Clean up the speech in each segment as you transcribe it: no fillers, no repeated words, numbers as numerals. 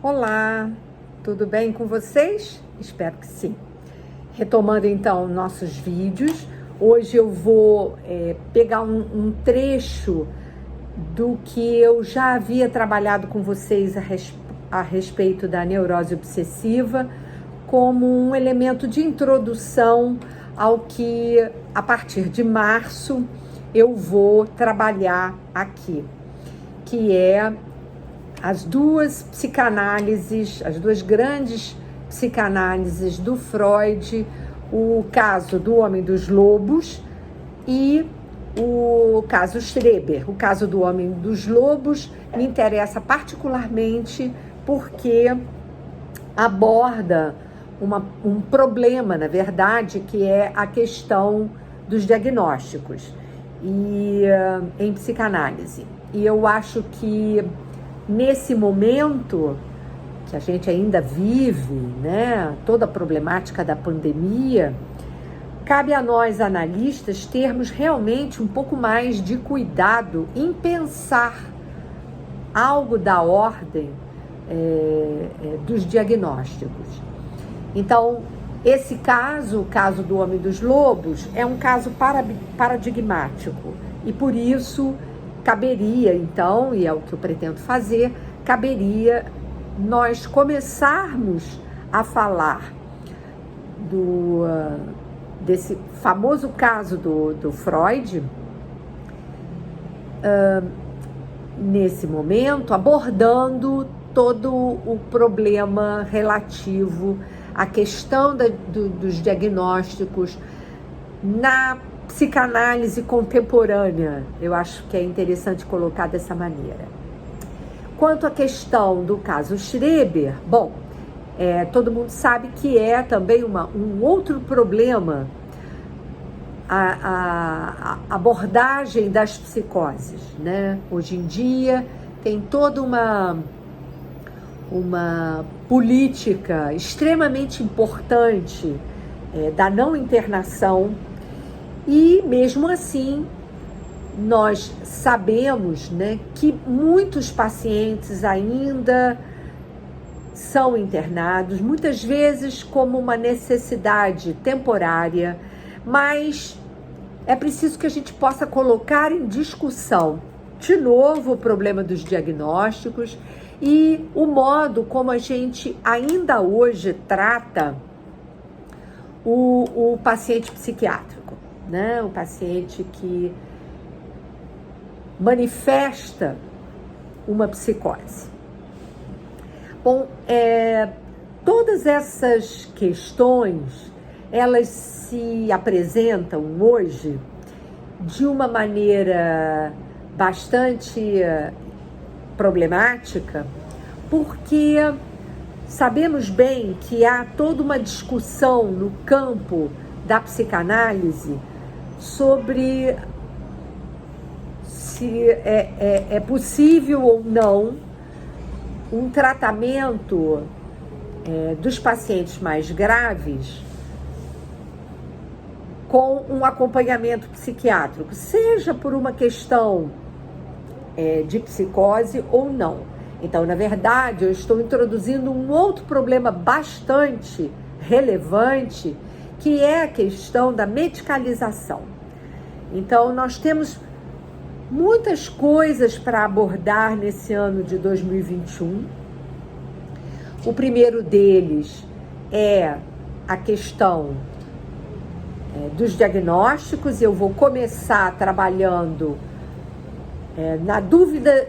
Olá, tudo bem com vocês? Espero que sim. Retomando então nossos vídeos, hoje eu vou pegar um trecho do que eu já havia trabalhado com vocês a respeito da neurose obsessiva, como um elemento de introdução ao que a partir de março eu vou trabalhar aqui, que é as duas psicanálises, as duas grandes psicanálises do Freud, o caso do Homem dos Lobos e o caso Schreber. O caso do Homem dos Lobos me interessa particularmente porque aborda um problema, na verdade, que é a questão dos diagnósticos em psicanálise. E eu acho que nesse momento que a gente ainda vive, né, toda a problemática da pandemia, cabe a nós analistas termos realmente um pouco mais de cuidado em pensar algo da ordem dos diagnósticos. Então, esse caso, o caso do Homem dos Lobos, é um caso paradigmático e por isso caberia, então, e é o que eu pretendo fazer, caberia nós começarmos a falar desse famoso caso do Freud, nesse momento, abordando todo o problema relativo à questão dos diagnósticos na psicanálise contemporânea. Eu acho que é interessante colocar dessa maneira. Quanto à questão do caso Schreber, bom, todo mundo sabe que é também um outro problema a abordagem das psicoses, né? Hoje em dia tem toda uma política extremamente importante da não internação. E mesmo assim, nós sabemos, né, que muitos pacientes ainda são internados, muitas vezes como uma necessidade temporária, mas é preciso que a gente possa colocar em discussão de novo o problema dos diagnósticos e o modo como a gente ainda hoje trata o paciente psiquiátrico, né? O paciente que manifesta uma psicose. Bom, todas essas questões, elas se apresentam hoje de uma maneira bastante problemática, porque sabemos bem que há toda uma discussão no campo da psicanálise sobre se é possível ou não um tratamento dos pacientes mais graves com um acompanhamento psiquiátrico, seja por uma questão de psicose ou não. Então, na verdade, eu estou introduzindo um outro problema bastante relevante, que é a questão da medicalização. Então, nós temos muitas coisas para abordar nesse ano de 2021. O primeiro deles é a questão dos diagnósticos. Eu vou começar trabalhando na dúvida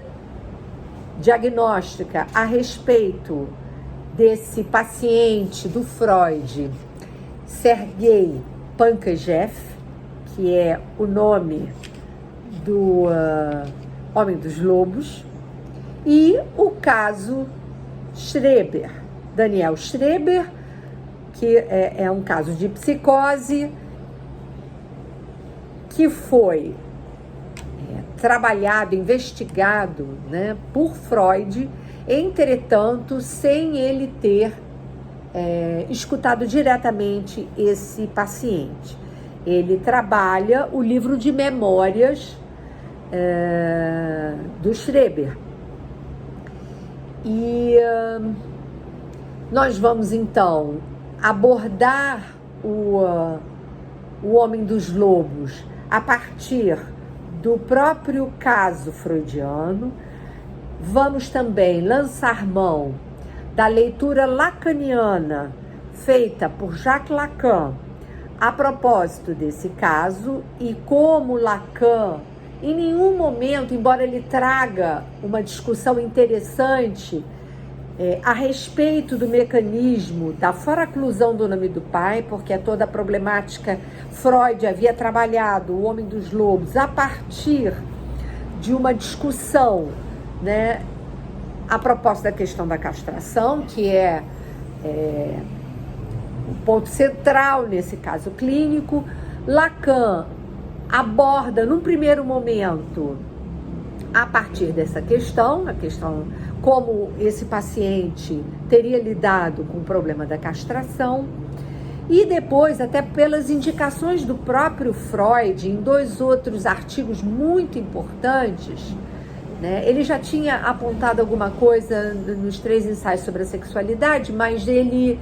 diagnóstica a respeito desse paciente do Freud, Sergei Pankejeff, que é o nome do Homem dos Lobos, e o caso Schreber, Daniel Schreber, que é um caso de psicose que foi trabalhado, investigado, né, por Freud, entretanto, sem ele ter escutado diretamente esse paciente. Ele trabalha o livro de memórias do Schreber. E nós vamos então abordar o Homem dos Lobos a partir do próprio caso freudiano. Vamos também lançar mão da leitura lacaniana feita por Jacques Lacan a propósito desse caso, e como Lacan, em nenhum momento, embora ele traga uma discussão interessante a respeito do mecanismo da foraclusão do nome do pai, porque é toda a problemática, Freud havia trabalhado o Homem dos Lobos a partir de uma discussão, né, a propósito da questão da castração, que é o ponto central nesse caso clínico. Lacan aborda, num primeiro momento, a partir dessa questão, a questão como esse paciente teria lidado com o problema da castração, e depois, até pelas indicações do próprio Freud, em 2 outros artigos muito importantes, né, ele já tinha apontado alguma coisa nos 3 ensaios sobre a sexualidade, mas ele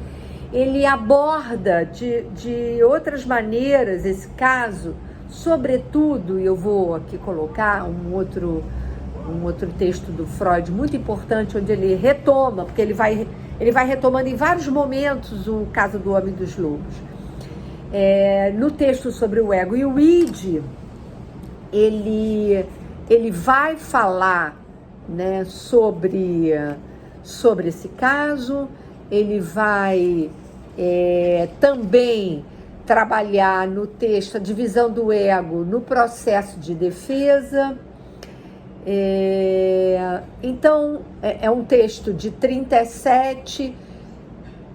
aborda de outras maneiras esse caso, sobretudo, e eu vou aqui colocar um outro texto do Freud muito importante, onde ele retoma, porque ele vai retomando em vários momentos o caso do Homem dos Lobos. No texto sobre o ego e o id, ele vai falar, né, sobre esse caso. Ele vai também trabalhar no texto a divisão do ego no processo de defesa. Então, é um texto de 37,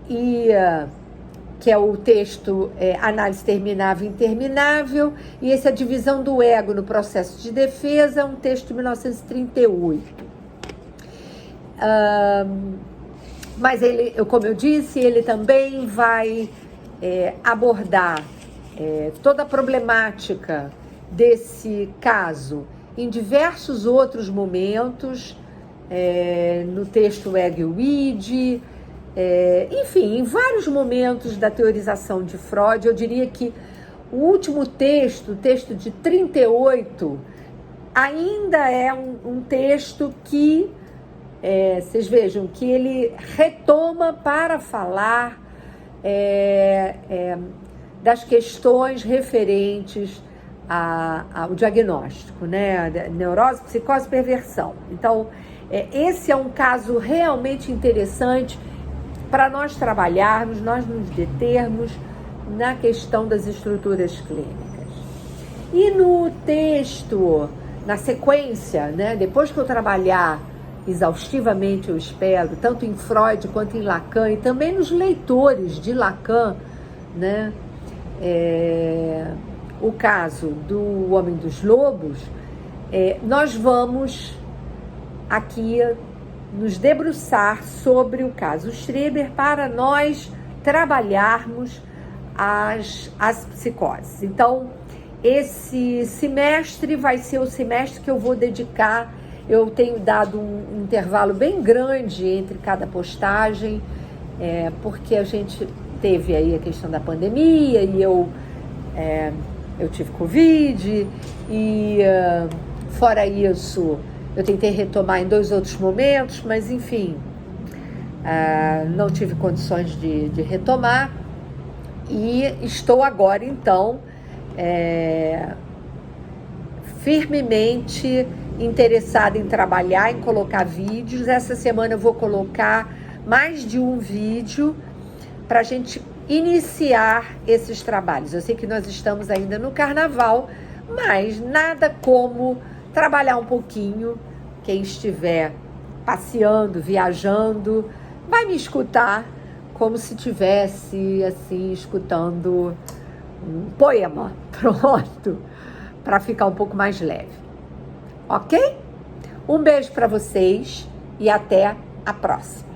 que é o texto Análise Terminável e Interminável, e essa divisão do ego no processo de defesa é um texto de 1938. Mas ele, como eu disse, ele também vai abordar toda a problemática desse caso em diversos outros momentos, no texto Ego e Id, enfim, em vários momentos da teorização de Freud. Eu diria que o último texto, o texto de 38, ainda é um texto que vocês vejam que ele retoma para falar das questões referentes ao diagnóstico, né? Neurose, psicose e perversão. Então, esse é um caso realmente interessante para nós trabalharmos, nós nos determos na questão das estruturas clínicas. E no texto, na sequência, né, depois que eu trabalhar exaustivamente, eu espero, tanto em Freud quanto em Lacan, e também nos leitores de Lacan, né, o caso do Homem dos Lobos, nós vamos aqui nos debruçar sobre o caso Schreber para nós trabalharmos as psicoses. Então, esse semestre vai ser o semestre que eu vou dedicar. Eu tenho dado um intervalo bem grande entre cada postagem, porque a gente teve aí a questão da pandemia e eu tive Covid e, fora isso, eu tentei retomar em 2 outros momentos, mas, enfim, não tive condições de retomar, e estou agora, então, firmemente interessada em trabalhar, em colocar vídeos. Essa semana eu vou colocar mais de um vídeo para a gente iniciar esses trabalhos. Eu sei que nós estamos ainda no carnaval, mas nada como trabalhar um pouquinho. Quem estiver passeando, viajando, vai me escutar como se estivesse assim, escutando um poema, pronto, para ficar um pouco mais leve. Ok? Um beijo para vocês e até a próxima.